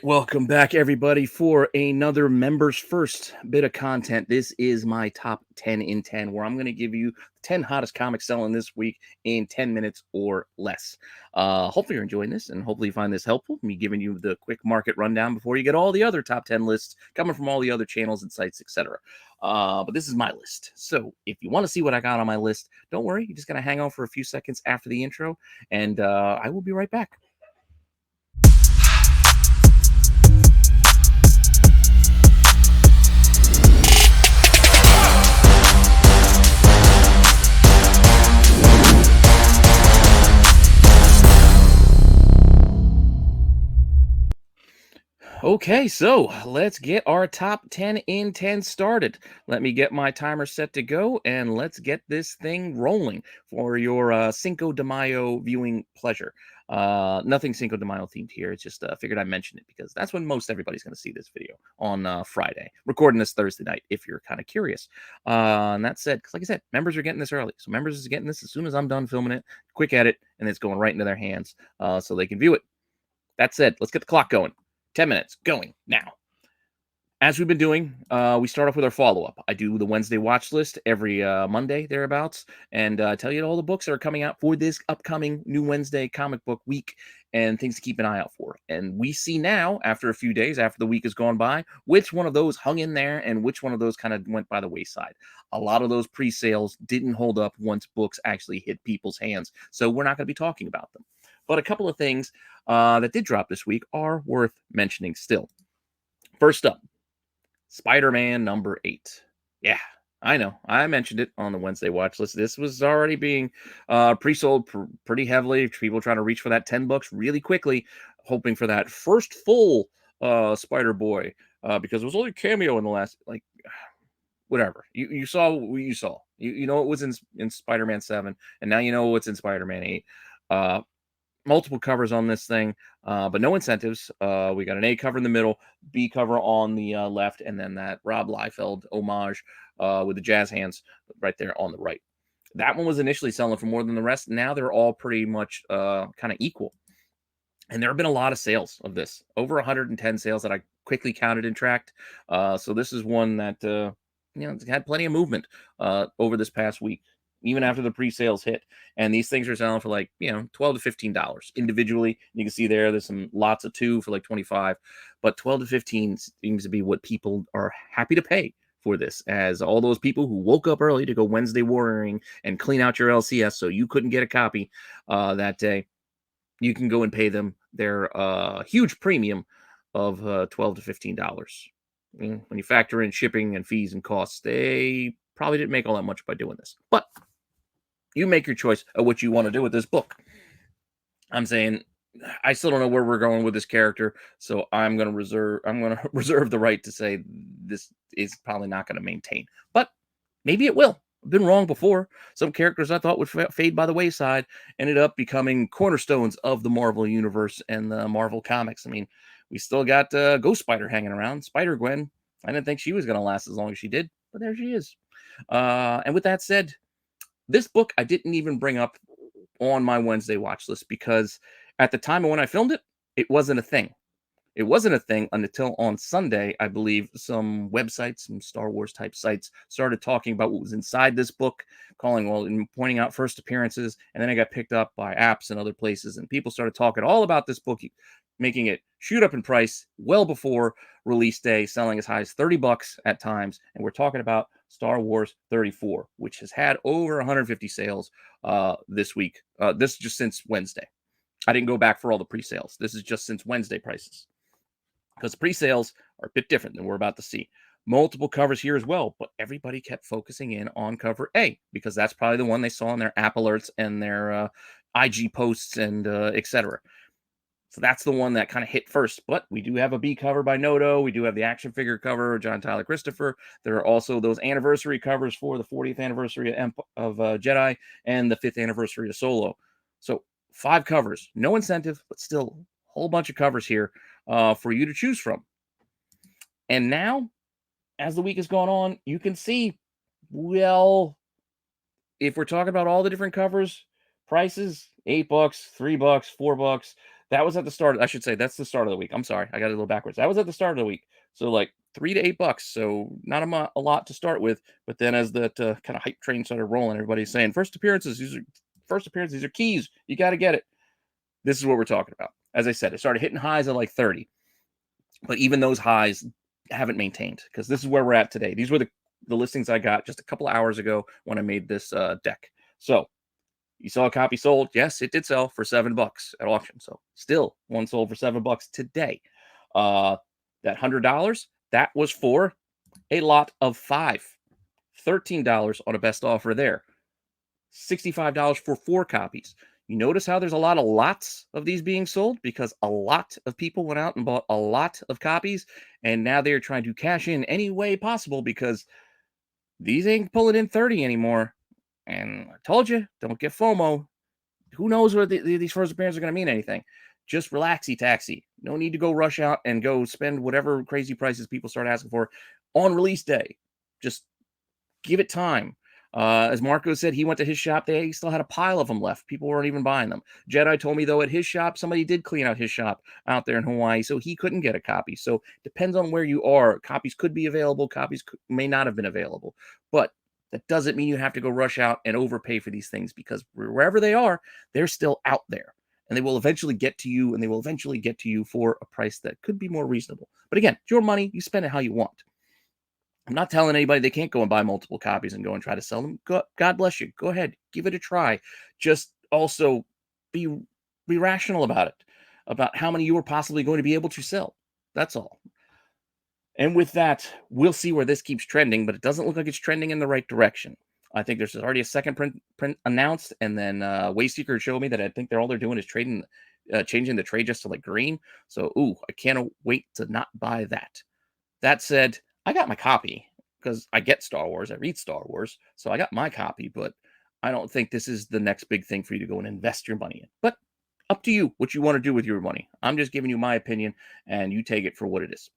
Welcome back, everybody, for another members first bit of content. This is my top 10 in 10, where I'm going to give you 10 hottest comics selling this week in 10 minutes or less. Hopefully, you're enjoying this, and hopefully, you find this helpful. Me giving you the quick market rundown before you get all the other top 10 lists coming from all the other channels and sites, etc. But this is my list. So, if you want to see what I got on my list, don't worry. You're just going to hang on for a few seconds after the intro, and I will be right back. Okay, so let's get our top 10 in 10 started. Let me get my timer set to go and let's get this thing rolling for your Cinco de Mayo viewing pleasure. Nothing Cinco de Mayo themed here. It's just figured I'd mention it because that's when most everybody's going to see this video on Friday. Recording this Thursday night if you're kind of curious. And that said, because like I said, members are getting this early. So members is getting this as soon as I'm done filming it. Quick edit, and it's going right into their hands so they can view it. That said, let's get the clock going. 10 minutes going now. As we've been doing, we start off with our follow-up. I do the Wednesday watch list every Monday, thereabouts, and tell you all the books that are coming out for this upcoming new Wednesday comic book week and things to keep an eye out for. And we see now, after a few days, after the week has gone by, which one of those hung in there and which one of those kind of went by the wayside. A lot of those pre-sales didn't hold up once books actually hit people's hands, so we're not going to be talking about them. But a couple of things that did drop this week are worth mentioning still. First up, Spider-Man number 8. Yeah, I know. I mentioned it on the Wednesday watch list. This was already being pre-sold pretty heavily. People trying to reach for that $10 really quickly, hoping for that first full Spider-Boy because it was only a cameo in the last, like, whatever. You saw what you saw. You know it was in Spider-Man 7, and now you know what's in Spider-Man 8. Multiple covers on this thing, but no incentives. We got an A cover in the middle, B cover on the left, and then that Rob Liefeld homage with the jazz hands right there on the right. That one was initially selling for more than the rest. Now they're all pretty much kind of equal. And there have been a lot of sales of this, over 110 sales that I quickly counted and tracked. So this is one that it's had plenty of movement over this past week, even after the pre-sales hit. And these things are selling for like, $12 to $15 individually. You can see there's some lots of 2 for like 25, but 12 to 15 seems to be what people are happy to pay for this, as all those people who woke up early to go Wednesday warrioring and clean out your LCS so you couldn't get a copy that day, you can go and pay them their huge premium of $12 to $15. When you factor in shipping and fees and costs, they probably didn't make all that much by doing this. But you make your choice of what you want to do with this book. I'm saying I still don't know where we're going with this character, so I'm going to reserve the right to say this is probably not going to maintain. But maybe it will. I've been wrong before. Some characters I thought would fade by the wayside ended up becoming cornerstones of the Marvel universe and the Marvel comics. I mean, we still got Ghost Spider hanging around. Spider-Gwen, I didn't think she was going to last as long as she did, but there she is. And with that said, this book I didn't even bring up on my Wednesday watch list because at the time of when I filmed it, it wasn't a thing. It wasn't a thing until on Sunday, I believe, some websites, some Star Wars type sites started talking about what was inside this book, and pointing out first appearances. And then it got picked up by apps and other places. And people started talking all about this book, making it shoot up in price well before release day, selling as high as $30 at times. And we're talking about Star Wars 34, which has had over 150 sales this week. This is just since Wednesday. I didn't go back for all the pre-sales. This is just since Wednesday prices, because pre-sales are a bit different than we're about to see. Multiple covers here as well, but everybody kept focusing in on cover A because that's probably the one they saw in their app alerts and their IG posts and etc. So that's the one that kind of hit first. But we do have a B cover by Noto. We do have the action figure cover, John Tyler Christopher. There are also those anniversary covers for the 40th anniversary of Jedi and the 5th anniversary of Solo. So 5 covers, no incentive, but still a whole bunch of covers here for you to choose from. And now, as the week has gone on, you can see, well, if we're talking about all the different covers, prices, $8, $3, $4, That was at the start. I should say that's the start of the week. I'm sorry, I got it a little backwards. That was at the start of the week. So like $3 to $8. So not a lot to start with. But then as that kind of hype train started rolling, everybody's saying first appearances. These are first appearances. These are keys. You got to get it. This is what we're talking about. As I said, it started hitting highs at like 30, but even those highs haven't maintained because this is where we're at today. These were the listings I got just a couple of hours ago when I made this deck. So you saw a copy sold. Yes, it did sell for $7 at auction. So still one sold for $7 today. That $100, that was for a lot of 5. $13 on a best offer there. $65 for 4 copies. You notice how there's a lot of lots of these being sold because a lot of people went out and bought a lot of copies, and now they're trying to cash in any way possible because these ain't pulling in 30 anymore. And I told you, don't get FOMO. Who knows what these first appearances are going to mean anything. Just relaxy taxi. No need to go rush out and go spend whatever crazy prices people start asking for on release day. Just give it time. As Marco said, he went to his shop. They still had a pile of them left. People weren't even buying them. Jedi told me, though, at his shop, somebody did clean out his shop out there in Hawaii, so he couldn't get a copy. So depends on where you are. Copies could be available. Copies may not have been available. But that doesn't mean you have to go rush out and overpay for these things because wherever they are, they're still out there. And they will eventually get to you, and they will eventually get to you for a price that could be more reasonable. But again, it's your money. You spend it how you want. I'm not telling anybody they can't go and buy multiple copies and go and try to sell them. God bless you. Go ahead. Give it a try. Just also be rational about it, about how many you are possibly going to be able to sell. That's all. And with that, we'll see where this keeps trending, but it doesn't look like it's trending in the right direction. I think there's already a second print announced, and then Wayseeker showed me that I think all they're doing is changing the trade just to like green. So, I can't wait to not buy that. That said, I got my copy because I get Star Wars. I read Star Wars. So I got my copy, but I don't think this is the next big thing for you to go and invest your money in. But up to you what you want to do with your money. I'm just giving you my opinion and you take it for what it is.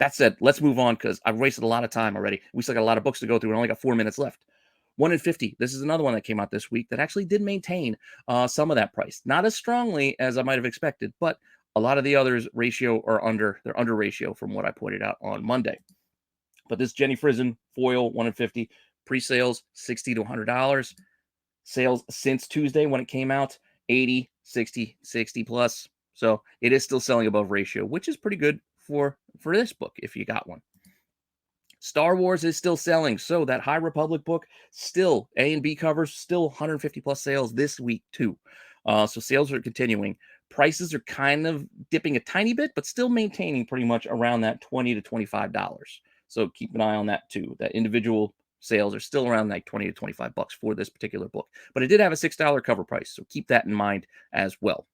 That said, let's move on because I've wasted a lot of time already. We still got a lot of books to go through and only got 4 minutes left. 1 in 50. This is another one that came out this week that actually did maintain some of that price. Not as strongly as I might have expected, but a lot of the others they're under ratio from what I pointed out on Monday. But this Jenny Frizen foil 1 in 50 pre-sales $60 to $100. Sales since Tuesday when it came out 80, 60, 60 plus. So it is still selling above ratio, which is pretty good for this book if you got one. Star Wars is still selling. So that High Republic book, still A and B covers, still 150 plus sales this week too. So sales are continuing. Prices are kind of dipping a tiny bit, but still maintaining pretty much around that $20 to $25. So keep an eye on that too. That individual sales are still around like $20 to $25 for this particular book. But it did have a $6 cover price. So keep that in mind as well.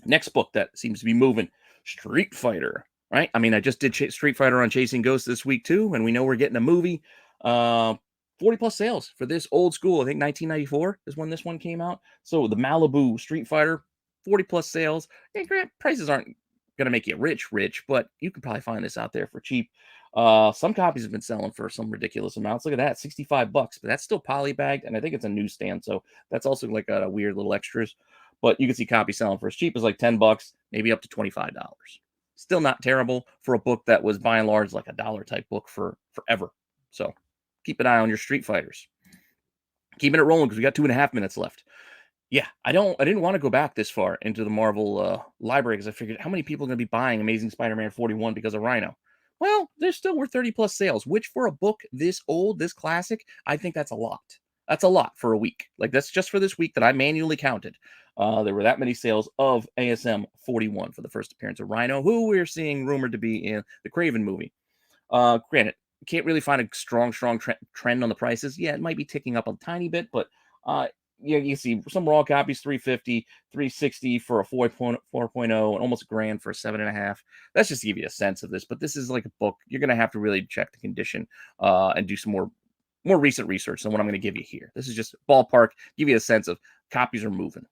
Next book that seems to be moving, Street Fighter. Right? I mean, I just did Street Fighter on Chasing Ghosts this week too, and we know we're getting a movie. 40 plus sales for this old school. I think 1994 is when this one came out. So the Malibu Street Fighter, 40 plus sales. Hey, Grant, prices aren't going to make you rich, but you could probably find this out there for cheap. Some copies have been selling for some ridiculous amounts. Look at that, $65, but that's still polybagged, and I think it's a newsstand, so that's also like a weird little extras. But you can see copies selling for as cheap as like $10, maybe up to $25. Still not terrible for a book that was by and large like a dollar type book for forever. So keep an eye on your Street Fighters. Keeping it rolling because we got 2.5 minutes left. Yeah, I didn't want to go back this far into the Marvel library because I figured how many people are going to be buying Amazing Spider-Man 41 because of Rhino? Well, there still were 30 plus sales, which for a book this old, this classic, I think that's a lot. That's a lot for a week. Like that's just for this week that I manually counted. There were that many sales of ASM 41 for the first appearance of Rhino, who we're seeing rumored to be in the Craven movie. Granted, can't really find a strong trend on the prices. Yeah, it might be ticking up a tiny bit, but you see some raw copies, $350, $360 for a 4.0, and almost $1,000 for a 7.5. That's just to give you a sense of this. But this is like a book. You're going to have to really check the condition and do some more recent research than what I'm going to give you here. This is just ballpark, give you a sense of copies are moving.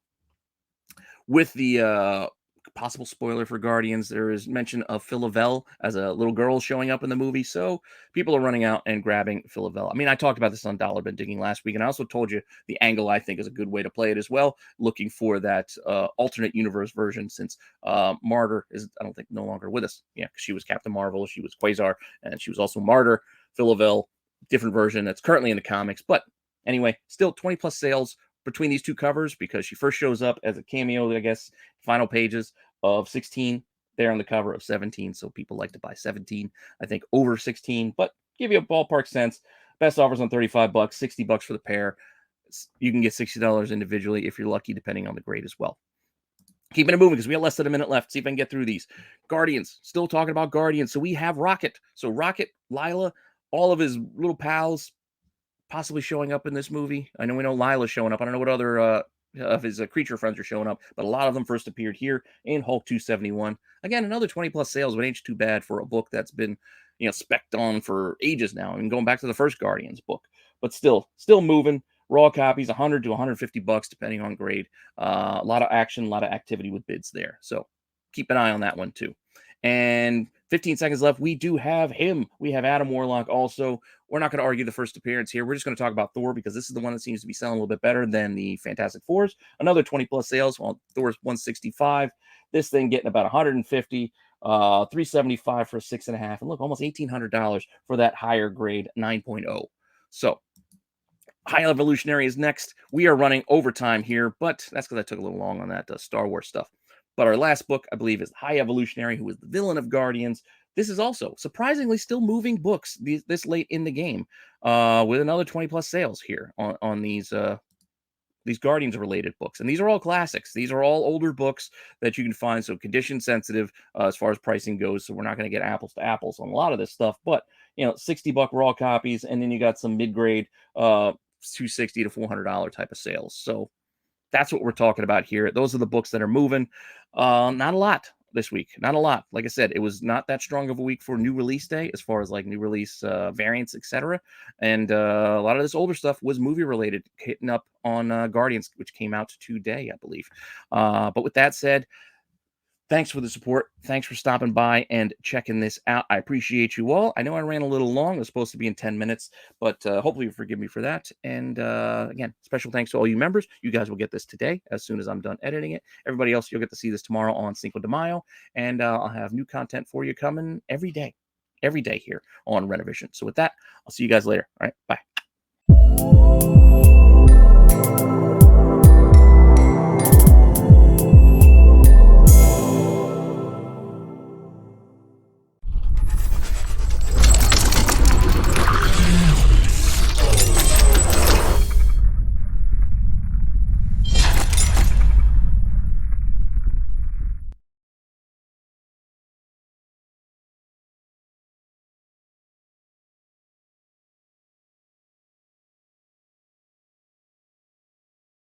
With the Possible spoiler for Guardians, there is mention of Philavel as a little girl showing up in the movie, so people are running out and grabbing Philavel. I mean, I talked about this on Dollar Bin Digging last week, and I also told you the angle I think is a good way to play it as well, looking for that alternate universe version, since Martyr is, I don't think, no longer with us. Yeah, because she was Captain Marvel, she was Quasar, and she was also Martyr. Philavel, different version that's currently in the comics, but anyway, still 20 plus sales between these two covers, because she first shows up as a cameo, I guess, final pages of 16, there on the cover of 17. So people like to buy 17, I think, over 16, but give you a ballpark sense. Best offers on 35 bucks, 60 bucks for the pair. You can get $60 individually if you're lucky, depending on the grade as well. Keeping it moving because we have less than a minute left. See if I can get through these. Guardians, still talking about Guardians. So we have Rocket. So Rocket, Lila, all of his little pals possibly showing up in this movie. I know we know Lila's showing up. I don't know what other of his creature friends are showing up, but a lot of them first appeared here in Hulk 271. Again, another 20 plus sales, but ain't too bad for a book that's been, spec'd on for ages now. I mean, going back to the first Guardians book, but still moving. Raw copies, 100 to 150 bucks, depending on grade. A lot of action, a lot of activity with bids there. So keep an eye on that one too. And 15 seconds left. We do have him. We have Adam Warlock also. We're not going to argue the first appearance here. We're just going to talk about Thor because this is the one that seems to be selling a little bit better than the Fantastic Fours. Another 20 plus sales. Well, Thor's 165. This thing getting about 150, 375 for a 6.5. And look, almost $1,800 for that higher grade 9.0. So High Evolutionary is next. We are running overtime here, but that's because I took a little long on that Star Wars stuff. But our last book, I believe, is High Evolutionary, who is the villain of Guardians. This is also surprisingly still moving books this late in the game, with another 20 plus sales here on these Guardians related books. And these are all classics. These are all older books that you can find. So condition sensitive as far as pricing goes. So we're not going to get apples to apples on a lot of this stuff, but 60 buck raw copies. And then you got some mid-grade, $260 to $400 type of sales. So that's what we're talking about here. Those are the books that are moving. Not a lot this week. Not a lot. Like I said, it was not that strong of a week for new release day as far as like new release variants, etc. And a lot of this older stuff was movie related, hitting up on Guardians, which came out today, I believe. But with that said, thanks for the support. Thanks for stopping by and checking this out. I appreciate you all. I know I ran a little long. It was supposed to be in 10 minutes, but hopefully you forgive me for that. And again, special thanks to all you members. You guys will get this today as soon as I'm done editing it. Everybody else, you'll get to see this tomorrow on Cinco de Mayo. And I'll have new content for you coming every day here on Rennavision. So with that, I'll see you guys later. All right, bye.